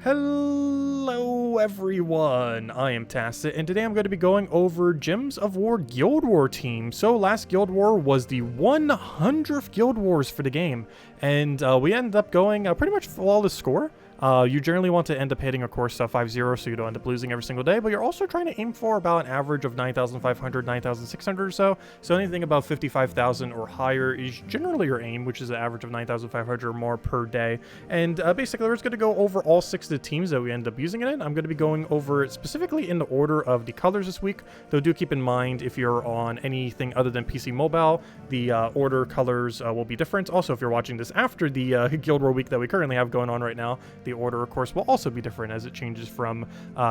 Hello everyone, I am Tacit, and today I'm going to be going over Gems of War Guild War team. So last Guild War was the 100th Guild Wars for the game, and we ended up going pretty much flawless score. You generally want to end up hitting, of course, 5-0, so you don't end up losing every single day, but you're also trying to aim for about an average of 9,500, 9,600 or so. So anything above 55,000 or higher is generally your aim, which is an average of 9,500 or more per day. And basically, we're just going to go over all 6 of the teams that we end up using it in. I'm going to be going over it specifically in the order of the colors this week, though do keep in mind if you're on anything other than PC Mobile, the order colors will be different. Also, if you're watching this after the Guild War week that we currently have going on right now, the order, of course, will also be different as it changes from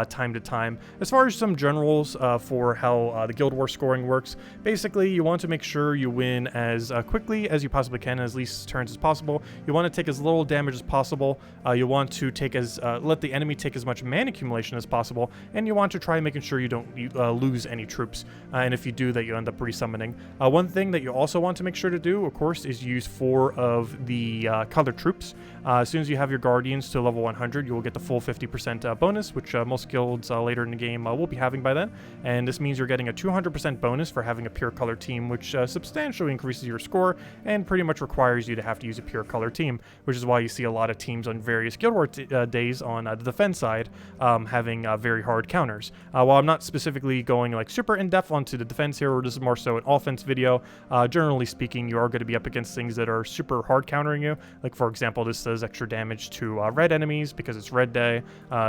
time to time. As far as some generals for how the Guild War scoring works, basically you want to make sure you win as quickly as you possibly can, as least turns as possible. You want to take as little damage as possible. You want to take let the enemy take as much mana accumulation as possible, and you want to try making sure you don't lose any troops. And if you do that, you end up resummoning. One thing that you also want to make sure to do, of course, is use 4 of the colored troops. As soon as you have your Guardians to level 100, you will get the full 50% bonus, which most guilds later in the game will be having by then. And this means you're getting a 200% bonus for having a pure color team, which substantially increases your score and pretty much requires you to have to use a pure color team, which is why you see a lot of teams on various Guild War days on the defense side having very hard counters. While I'm not specifically going like super in-depth onto the defense here, or this is more so an offense video, generally speaking, you are going to be up against things that are super hard countering you. Like, for example, this does extra damage to red enemies because it's red day.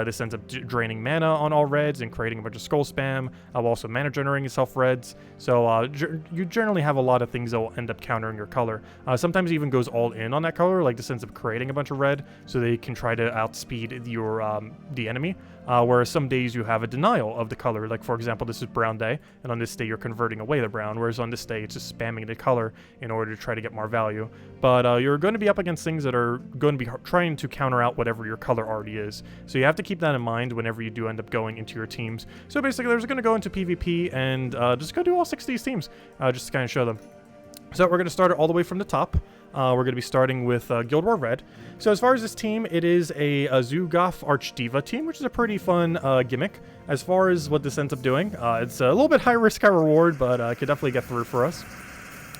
This ends up draining mana on all reds and creating a bunch of skull spam, while also mana generating itself reds. So you generally have a lot of things that will end up countering your color. Sometimes it even goes all in on that color, like this ends up creating a bunch of red so they can try to outspeed your the enemy. Whereas some days you have a denial of the color, like for example this is brown day, and on this day you're converting away the brown, whereas on this day it's just spamming the color in order to try to get more value. But you're going to be up against things that are going to be trying to counter out whatever your color already is. So you have to keep that in mind whenever you do end up going into your teams. So basically there's going to go into PvP and just go do all 6 of these teams, just to kind of show them. So we're going to start it all the way from the top. We're going to be starting with Guild War Red. So as far as this team, it is a Zhugoff Archdiva team, which is a pretty fun gimmick. As far as what this ends up doing, it's a little bit high risk, high reward, but it could definitely get through for us.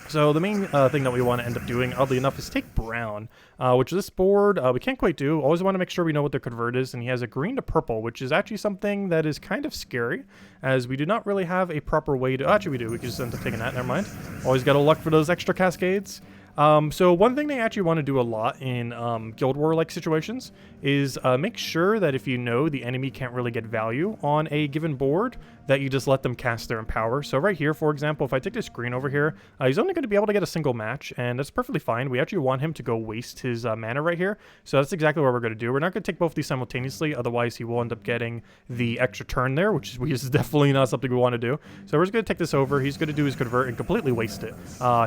So the main thing that we want to end up doing, oddly enough, is take brown, which this board we can't quite do. Always want to make sure we know what their convert is, and he has a green to purple, which is actually something that is kind of scary, as we do not really have a proper way to... Actually, we do. We can just end up taking that. Never mind. Always got to luck for those extra cascades. So one thing they actually want to do a lot in Guild War-like situations is make sure that if you know the enemy can't really get value on a given board, that you just let them cast their Empower. So right here, for example, if I take this green over here, he's only going to be able to get a single match, and that's perfectly fine. We actually want him to go waste his mana right here, so that's exactly what we're going to do. We're not going to take both of these simultaneously, otherwise he will end up getting the extra turn there, which is definitely not something we want to do. So we're just going to take this over. He's going to do his convert and completely waste it.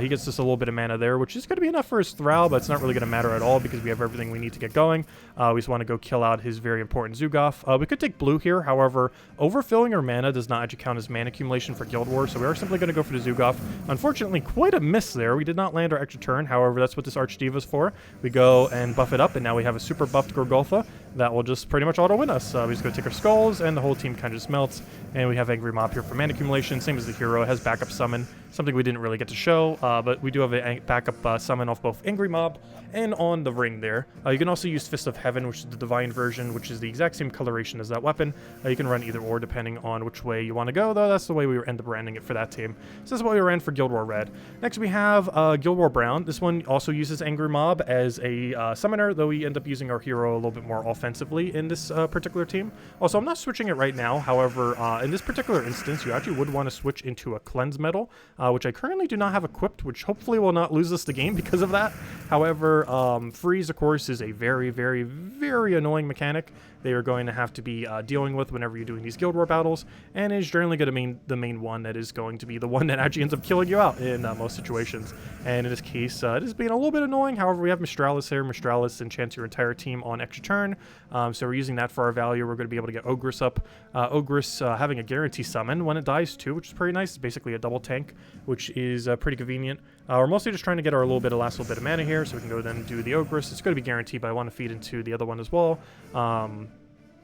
He gets just a little bit of mana there, which is going to be enough for his Thrall, but it's not really going to matter at all because we have everything we need to get going. We just want to go kill out his very important Zhugoff. We could take blue here, however, overfilling our mana does not actually count as mana accumulation for Guild War, so we are simply going to go for the Zhugoff. Unfortunately, quite a miss there. We did not land our extra turn, however, that's what this Archdiva is for. We go and buff it up, and now we have a super buffed Gorgolfa that will just pretty much auto-win us. We just go take our skulls, and the whole team kind of just melts, and we have Angry Mob here for mana accumulation, same as the hero. It has backup summon, something we didn't really get to show, but we do have a backup summon off both Angry Mob and on the ring there. You can also use Fist of Heaven, which is the divine version, which is the exact same coloration as that weapon. You can run either or depending on which way you want to go, though that's the way we end up branding it for that team. So this is what we ran for Guild War Red. Next we have Guild War Brown. This one also uses Angry Mob as a summoner, though we end up using our hero a little bit more offensively in this particular team. Also, I'm not switching it right now, however, in this particular instance, you actually would want to switch into a Cleanse Medal, which I currently do not have equipped, which hopefully will not lose us the game because of that. However, Freeze, of course, is a very, very, very annoying mechanic they are going to have to be dealing with whenever you're doing these Guild War battles, and is generally going to mean the main one that is going to be the one that actually ends up killing you out in most situations. And in this case, it is being a little bit annoying. However, we have Mistralis here. Mistralis enchants your entire team on extra turn, so we're using that for our value. We're going to be able to get Ogress up. Ogress having a guarantee summon when it dies too, which is pretty nice. It's basically a double tank, which is pretty convenient. We're mostly just trying to get our last little bit of mana here, so we can go then do the Ogress. It's going to be guaranteed, but I want to feed into the other one as well.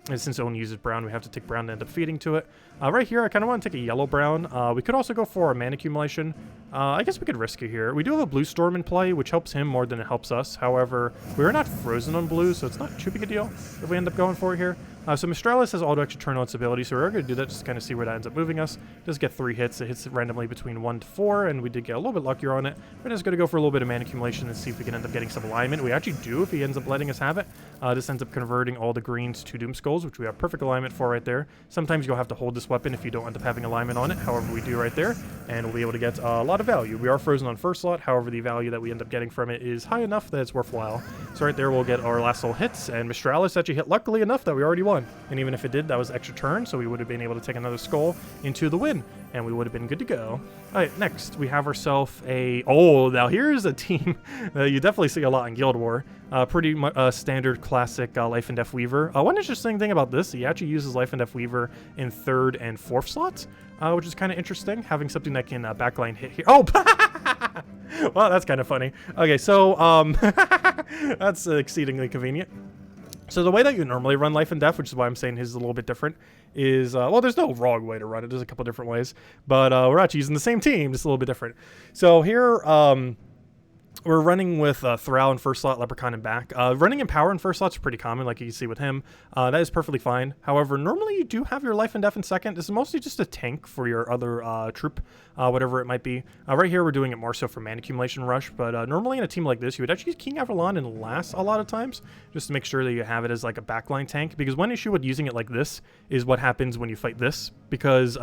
And since it only uses brown, we have to take brown and end up feeding to it. Right here, I kind of want to take a yellow-brown. We could also go for a mana accumulation. I guess we could risk it here. We do have a blue storm in play, which helps him more than it helps us. However, we're not frozen on blue, so it's not too big a deal if we end up going for it here. So Mistralis has auto extra turn on its ability, so we're going to do that just to kind of see where that ends up moving us. It does get 3 hits. It hits randomly between 1 to 4, and we did get a little bit luckier on it. We're just going to go for a little bit of mana accumulation and see if we can end up getting some alignment. We actually do if he ends up letting us have it. This ends up converting all the greens to Doom Skulls, which we have perfect alignment for right there. Sometimes you'll have to hold this weapon if you don't end up having alignment on it. However, we do right there, and we'll be able to get a lot of value. We are frozen on first slot. However, the value that we end up getting from it is high enough that it's worthwhile. So right there, we'll get our last little hits, and Mistralis actually hit luckily enough that we already won. And even if it did, that was extra turn, so we would have been able to take another skull into the win, and we would have been good to go. All right, next we have ourselves a... Oh, now here's a team that you definitely see a lot in Guild War. Pretty much standard classic Life and Death Weaver. One interesting thing about this, he actually uses Life and Death Weaver in 3rd and 4th slots, which is kind of interesting, having something that can backline hit here. Oh! Well, that's kind of funny. Okay, so that's exceedingly convenient. So the way that you normally run Life and Death, which is why I'm saying his is a little bit different, is, well, there's no wrong way to run it. There's a couple different ways. But we're actually using the same team, just a little bit different. So here, we're running with Thrall in first slot, Leprechaun in back. Running in Power in first slot is pretty common, like you can see with him. That is perfectly fine. However, normally you do have your Life and Death in second. This is mostly just a tank for your other troop, whatever it might be. Right here, we're doing it more so for mana accumulation rush, but normally in a team like this, you would actually use King Avalon in last a lot of times, just to make sure that you have it as like a backline tank, because one issue with using it like this is what happens when you fight this, because...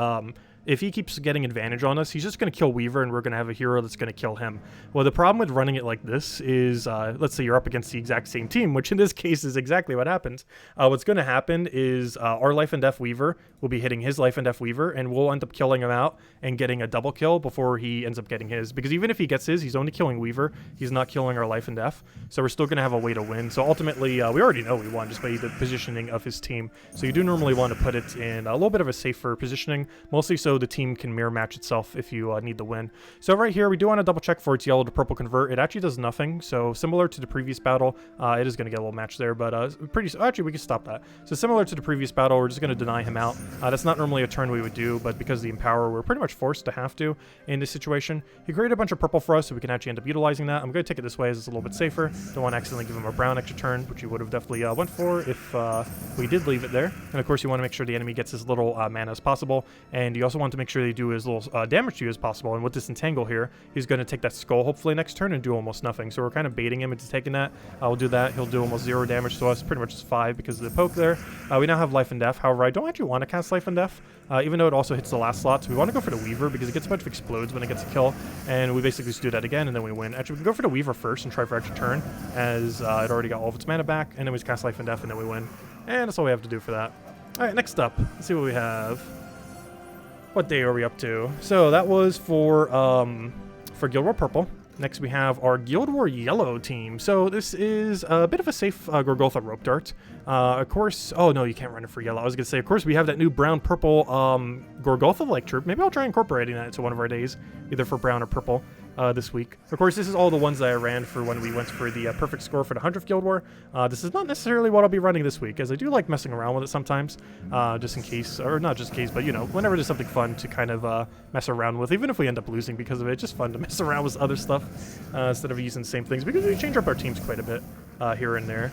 if he keeps getting advantage on us, he's just going to kill Weaver, and we're going to have a hero that's going to kill him. Well, the problem with running it like this is, let's say you're up against the exact same team, which in this case is exactly what happens. What's going to happen is our Life and Death Weaver will be hitting his Life and Death Weaver, and we'll end up killing him out and getting a double kill before he ends up getting his. Because even if he gets his, he's only killing Weaver. He's not killing our Life and Death. So we're still going to have a way to win. So ultimately, we already know we won just by the positioning of his team. So you do normally want to put it in a little bit of a safer positioning, mostly so the team can mirror match itself if you need the win. So right here, we do want to double check for its yellow to purple convert. It actually does nothing. So similar to the previous battle, it is going to get a little match there, but actually we can stop that. So similar to the previous battle, we're just going to deny him out. That's not normally a turn we would do, but because of the Empower, we're pretty much forced to have to in this situation. He created a bunch of purple for us, so we can actually end up utilizing that. I'm going to take it this way as it's a little bit safer. Don't want to accidentally give him a brown extra turn, which you would have definitely went for if we did leave it there. And of course, you want to make sure the enemy gets as little mana as possible, and you also want to make sure they do as little damage to you as possible. And with this Entangle here, he's going to take that skull hopefully next turn and do almost nothing. So we're kind of baiting him into taking that. We'll do that. He'll do almost 0 damage to us, pretty much just 5 because of the poke there. We now have Life and Death. However, I don't actually want to cast Life and Death, even though it also hits the last slot. So we want to go for the Weaver because it gets a bunch of explodes when it gets a kill, and we basically just do that again and then we win. Actually, we can go for the Weaver first and try for extra turn, as it already got all of its mana back, and then we just cast Life and Death and then we win. And that's all we have to do for that. Alright, next up, let's see what we have. What day are we up to? So that was for Guild War Purple. Next we have our Guild War Yellow team. So this is a bit of a safe Gorgotha Rope Dart. Of course, oh no, you can't run it for yellow. I was going to say, of course, we have that new brown-purple Gorgotha-like troop. Maybe I'll try incorporating that into one of our days, either for brown or purple this week. Of course, this is all the ones that I ran for when we went for the perfect score for the 100th Guild War. This is not necessarily what I'll be running this week, as I do like messing around with it sometimes, just in case, or not just in case, but, you know, whenever there's something fun to kind of mess around with, even if we end up losing because of it, it's just fun to mess around with other stuff instead of using the same things, because we change up our teams quite a bit here and there.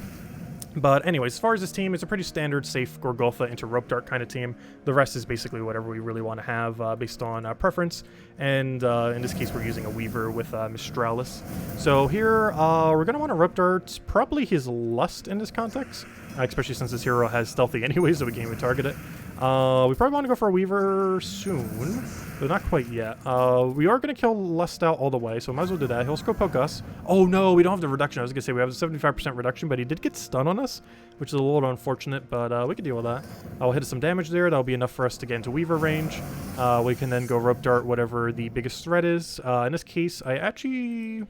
But anyways, as far as this team, it's a pretty standard, safe Gorgotha into Rope Dart kind of team. The rest is basically whatever we really want to have based on preference. And in this case, we're using a Weaver with Mistralis. So here, we're going to want to Rope Dart probably his Lust in this context, especially since this hero has Stealthy anyway, so we can't even target it. We probably want to go for a Weaver soon, but not quite yet. We are going to kill Lust out all the way, so we might as well do that. He'll scope poke us. Oh no, we don't have the reduction. I was going to say we have a 75% reduction, but he did get stun on us, which is a little unfortunate, but we can deal with that. I'll hit some damage there. That'll be enough for us to get into Weaver range. We can then go Rope Dart whatever the biggest threat is. In this case, I actually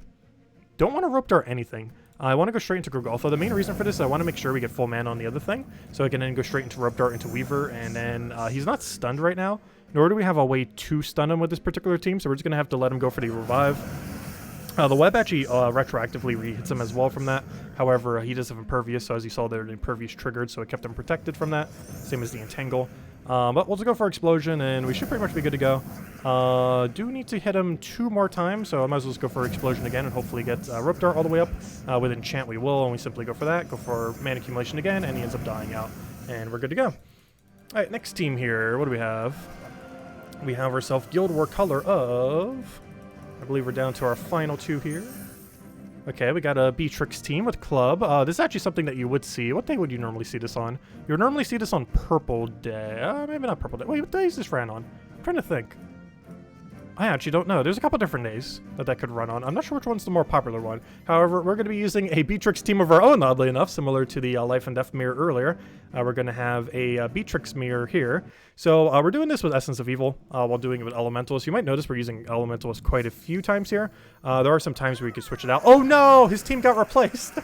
don't want to Rope Dart anything. I want to go straight into Gorgotha. The main reason for this is I want to make sure we get full mana on the other thing, so I can then go straight into Rope Dart into Weaver, and then he's not stunned right now, nor do we have a way to stun him with this particular team, so we're just going to have to let him go for the revive. The web actually retroactively re-hits him as well from that. However, he does have Impervious, so as you saw there, the Impervious triggered, so it kept him protected from that. Same as the Entangle. But we'll just go for Explosion, and we should pretty much be good to go. Do need to hit him 2 more times, so I might as well just go for Explosion again and hopefully get Rope Dart all the way up. With Enchant we will, and we simply go for that. Go for Mana Accumulation again, and he ends up dying out. And we're good to go. Alright, next team here. What do we have? We have ourselves Guild War color of... I believe we're down to our final 2 here. Okay, we got a Beatrix team with Club. This is actually something that you would see. What day would you normally see this on? You would normally see this on Purple Day. Maybe not Purple Day. Wait, what day is this ran on? I'm trying to think. I actually don't know. There's a couple different days that could run on. I'm not sure which one's the more popular one. However, we're going to be using a Beatrix team of our own, oddly enough, similar to the Life and Death mirror earlier. We're going to have a Beatrix mirror here. So we're doing this with Essence of Evil while doing it with Elementals. You might notice we're using Elementals quite a few times here. There are some times where you can switch it out. Oh no! His team got replaced!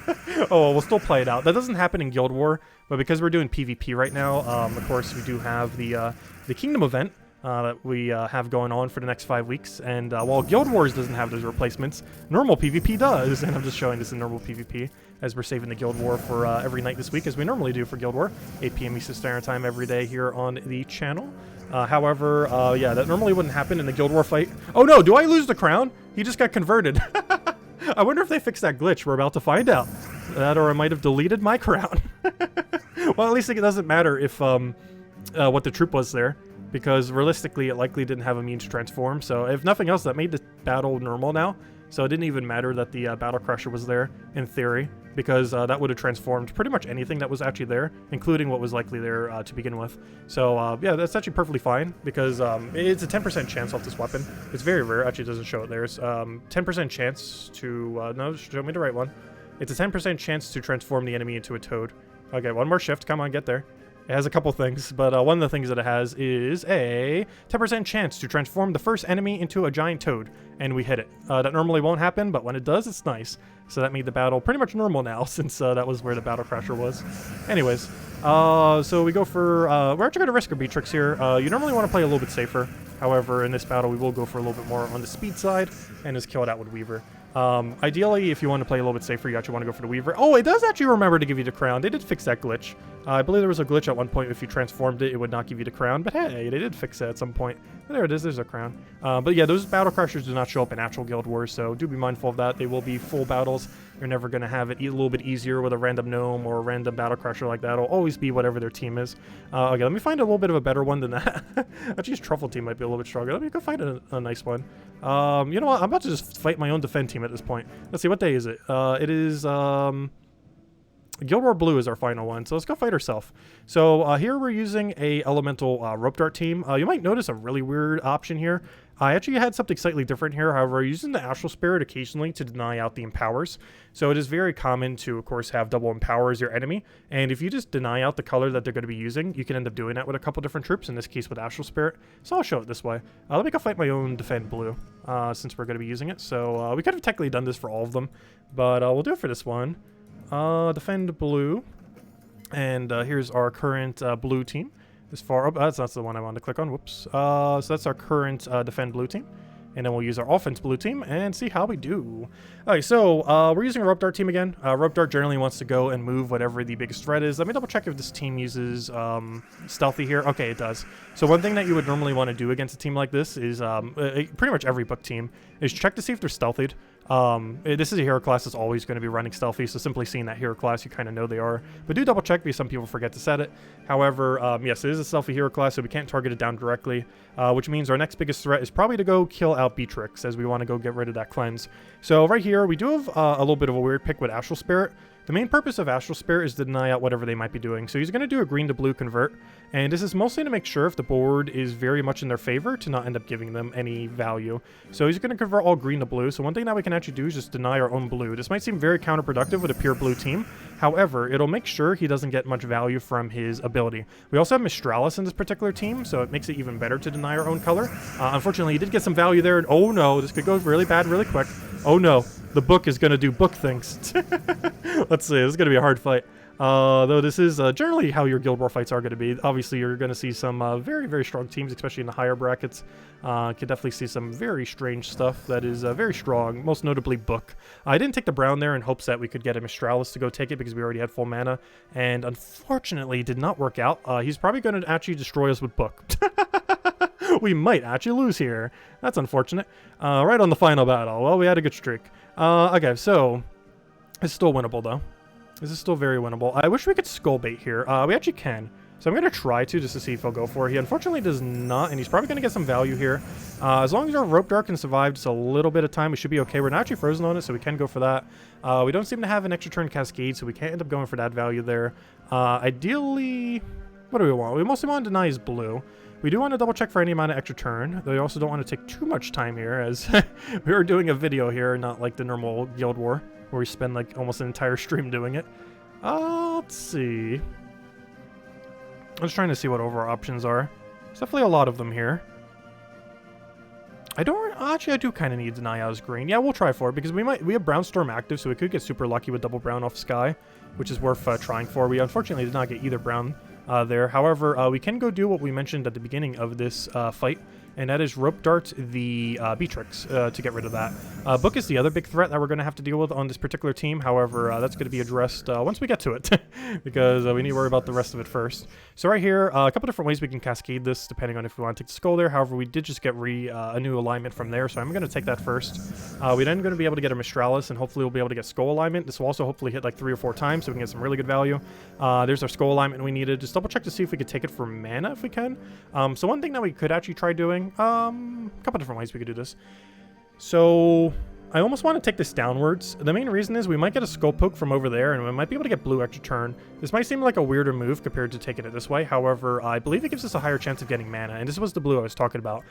Oh, we'll still play it out. That doesn't happen in Guild War, but because we're doing PvP right now, of course, we do have the Kingdom event. That we have going on for the next 5 weeks, and while Guild Wars doesn't have those replacements, normal PvP does, and I'm just showing this in normal PvP as we're saving the Guild War for every night this week, as we normally do for Guild War, 8 p.m. Eastern Standard Time every day here on the channel. However, yeah, that normally wouldn't happen in the Guild War fight. Oh no, do I lose the crown? He just got converted. I wonder if they fixed that glitch. We're about to find out. That, or I might have deleted my crown. Well, at least it doesn't matter if what the troop was there, because realistically it likely didn't have a means to transform, so if nothing else that made the battle normal now, so it didn't even matter that the Battle Crusher was there, in theory, because that would have transformed pretty much anything that was actually there, including what was likely there to begin with. So yeah, that's actually perfectly fine, because it's a 10% chance off this weapon. It's very rare, actually it doesn't show it there. It's 10% chance to, no, show me the right one. It's a 10% chance to transform the enemy into a toad. Okay, one more shift, come on, get there. It has a couple things, but one of the things that it has is a 10% chance to transform the first enemy into a giant toad, and we hit it. That normally won't happen, but when it does, it's nice. So that made the battle pretty much normal now, since that was where the Battle Crusher was. Anyways, so we go for... we're actually going to risk a Beatrix here. You normally want to play a little bit safer. However, in this battle, we will go for a little bit more on the speed side, and just kill it out with Weaver. Ideally, if you want to play a little bit safer, you actually want to go for the Weaver. Oh, it does actually remember to give you the crown. They did fix that glitch. I believe there was a glitch at one point. If you transformed it, it would not give you the crown. But hey, they did fix it at some point. There it is. There's a crown. But yeah, those Battle Crushers do not show up in actual Guild Wars, so do be mindful of that. They will be full battles. You're never going to have it a little bit easier with a random gnome or a random Battle Crusher like that. It'll always be whatever their team is. Okay, let me find a little bit of a better one than that. Actually, his Truffle team might be a little bit stronger. Let me go find a nice one. You know what? I'm about to just fight my own defend team at this point. Let's see, what day is it? It is... Guild War Blue is our final one, so let's go fight ourselves. So here we're using a Elemental Rope Dart team. You might notice a really weird option here. I actually had something slightly different here. However, I'm using the Astral Spirit occasionally to deny out the Empowers. So it is very common to, of course, have double Empower as your enemy. And if you just deny out the color that they're going to be using, you can end up doing that with a couple different troops, in this case with Astral Spirit. So I'll show it this way. Let me go fight my own Defend Blue, since we're going to be using it. So we could have technically done this for all of them, but we'll do it for this one. Defend Blue. And here's our current blue team. As far up, that's not the one I wanted to click on. Whoops. So that's our current Defend Blue team. And then we'll use our Offense Blue team and see how we do. Okay, so we're using a Rope Dart team again. Rope Dart generally wants to go and move whatever the biggest threat is. Let me double check if this team uses Stealthy here. Okay, it does. So one thing that you would normally want to do against a team like this is, pretty much every book team, is check to see if they're stealthied. This is a hero class that's always going to be running stealthy, so simply seeing that hero class, you kind of know they are. But do double check, because some people forget to set it. However, yes, it is a stealthy hero class, so we can't target it down directly, which means our next biggest threat is probably to go kill out Beatrix, as we want to go get rid of that cleanse. So right here, we do have a little bit of a weird pick with Astral Spirit. The main purpose of Astral Spirit is to deny out whatever they might be doing. So he's going to do a green to blue convert, and this is mostly to make sure if the board is very much in their favor to not end up giving them any value. So he's going to convert all green to blue. So one thing that we can actually do is just deny our own blue. This might seem very counterproductive with a pure blue team. However, it'll make sure he doesn't get much value from his ability. We also have Mistralis in this particular team, so it makes it even better to deny our own color. Unfortunately, he did get some value there, and oh no, this could go really bad really quick. Oh no, the book is going to do book things. Let's see, this is going to be a hard fight. Though this is generally how your Guild War fights are going to be. Obviously, you're going to see some very, very strong teams, especially in the higher brackets. Could definitely see some very strange stuff that is very strong, most notably Book. I didn't take the Brown there in hopes that we could get a Mistralis to go take it because we already had full mana, and unfortunately it did not work out. He's probably going to actually destroy us with Book. We might actually lose here. That's unfortunate. Right on the final battle. Well, we had a good streak. Okay, so it's still winnable though. This is still very winnable. I wish we could skull bait here. We actually can. So I'm going to try to just to see if he'll go for it. He unfortunately does not, and he's probably going to get some value here. As long as our Rope Dart can survive just a little bit of time, we should be okay. We're not actually frozen on it, so we can go for that. We don't seem to have an extra turn Cascade, so we can't end up going for that value there. Ideally, what do we want? We mostly want to deny his blue. We do want to double check for any amount of extra turn, though we also don't want to take too much time here, as we are doing a video here, not like the normal Guild War, where we spend like almost an entire stream doing it. Let's see. I'm just trying to see what overall options are. There's definitely a lot of them here. Actually, I do kind of need Deny Oz green. Yeah, we'll try for it, because we have Brownstorm active, so we could get super lucky with double brown off Sky, which is worth trying for. We unfortunately did not get either brown there. However, we can go do what we mentioned at the beginning of this fight, and that is Rope Dart the Beatrix to get rid of that. Book is the other big threat that we're going to have to deal with on this particular team. However, that's going to be addressed once we get to it, because we need to worry about the rest of it first. So right here, a couple different ways we can cascade this, depending on if we want to take the skull there. However, we did just get a new alignment from there, so I'm going to take that first. We're then going to be able to get a Mistralis, and hopefully we'll be able to get skull alignment. This will also hopefully hit like 3 or 4 times, so we can get some really good value. There's our skull alignment we needed. Just double check to see if we could take it for mana if we can. So one thing that we could actually try doing, a couple different ways we could do this. So I almost want to take this downwards. The main reason is we might get a skull poke from over there, and we might be able to get blue extra turn. This might seem like a weirder move compared to taking it this way. However, I believe it gives us a higher chance of getting mana, and this was the blue I was talking about.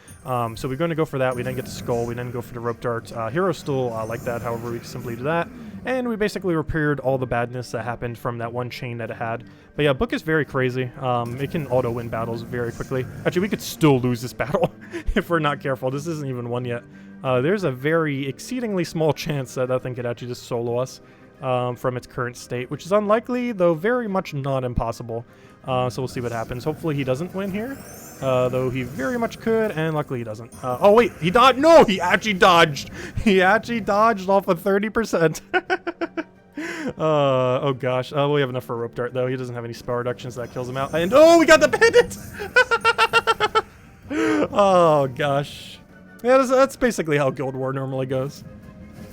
So we're going to go for that. We then get the skull. We then go for the Rope Dart. Heroes still like that. However, we can simply do that. And we basically repaired all the badness that happened from that one chain that it had. But yeah, Book is very crazy. It can auto-win battles very quickly. Actually, we could still lose this battle if we're not careful. This isn't even won yet. There's a very exceedingly small chance that that thing could actually just solo us from its current state, which is unlikely, though very much not impossible. So we'll see what happens. Hopefully he doesn't win here, though he very much could, and luckily he doesn't. Oh wait, he dodged. No, he actually dodged. He actually dodged off of 30%. Oh gosh. We have enough for a Rope Dart, though. He doesn't have any spell reductions, so that kills him out. And oh, we got the pendant. Oh gosh. Yeah, that's basically how Guild War normally goes.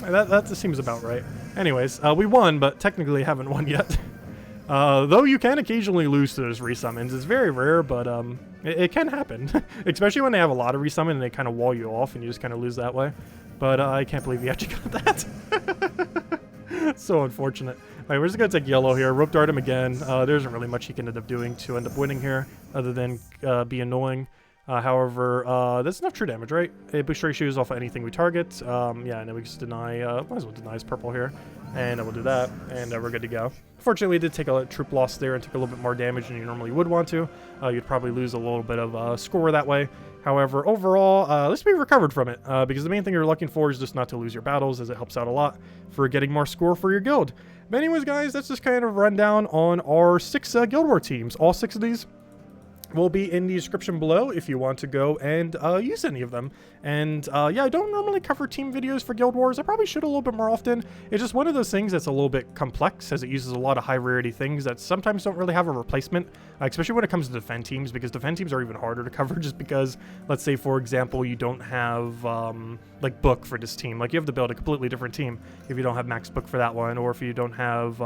That seems about right. Anyways, we won, but technically haven't won yet. Though you can occasionally lose to those resummons. It's very rare, but it can happen. Especially when they have a lot of resummon and they kind of wall you off and you just kind of lose that way. But I can't believe you actually got that. So unfortunate. Alright, we're just going to take yellow here. Rope Dart him again. There isn't really much he can end up doing to end up winning here, other than be annoying. However, that's enough true damage, right? It boosts ratios off of anything we target. Yeah, and then we just deny, might as well deny his purple here. And then we'll do that, and we're good to go. Fortunately, we did take a troop loss there and took a little bit more damage than you normally would want to. You'd probably lose a little bit of score that way. However, overall, at least we recovered from it, because the main thing you're looking for is just not to lose your battles, as it helps out a lot for getting more score for your guild. But anyways, guys, that's just kind of rundown on our 6 Guild War teams. All 6 of these will be in the description below if you want to go and use any of them. And yeah, I don't normally cover team videos for Guild Wars. I probably should a little bit more often. It's just one of those things that's a little bit complex, as it uses a lot of high rarity things that sometimes don't really have a replacement, especially when it comes to defend teams, because defend teams are even harder to cover just because, let's say, for example, you don't have like Book for this team. Like, you have to build a completely different team if you don't have max Book for that one, or if you don't have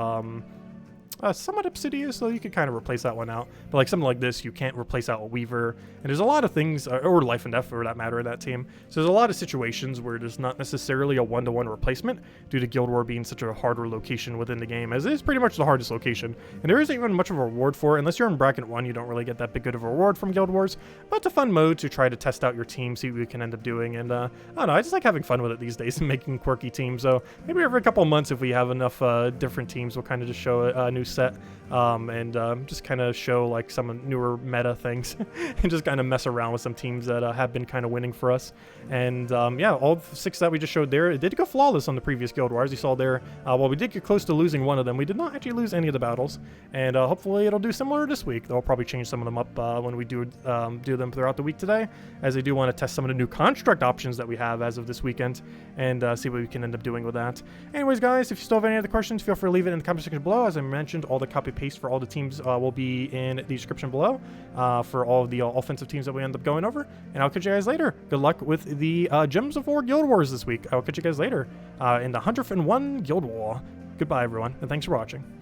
somewhat Obsidious, so you could kind of replace that one out. But like something like this, you can't replace out a Weaver. And there's a lot of things, or Life and Death for that matter, in that team. So there's a lot of situations where there's not necessarily a one-to-one replacement due to Guild War being such a harder location within the game, as it is pretty much the hardest location. And there isn't even much of a reward for it. Unless you're in Bracket 1, you don't really get that big good of a reward from Guild Wars. But it's a fun mode to try to test out your team, see what you can end up doing. And I don't know, I just like having fun with it these days and making quirky teams. So maybe every couple of months, if we have enough different teams, we'll kind of just show a new set, and just kind of show like some newer meta things and just kind of mess around with some teams that have been kind of winning for us. And yeah, all 6 that we just showed there, it did go flawless on the previous Guild War, as you saw there. While we did get close to losing one of them, we did not actually lose any of the battles, and hopefully it'll do similar this week. They'll probably change some of them up when we do them throughout the week today, as they do want to test some of the new construct options that we have as of this weekend, and see what we can end up doing with that. Anyways, guys, if you still have any other questions, feel free to leave it in the comment section below. As I mentioned, all the copy-paste for all the teams will be in the description below for all of the offensive teams that we end up going over, and I'll catch you guys later. Good luck with the Gems of War Guild Wars this week. I'll catch you guys later in the 101 Guild War. Goodbye, everyone, and thanks for watching.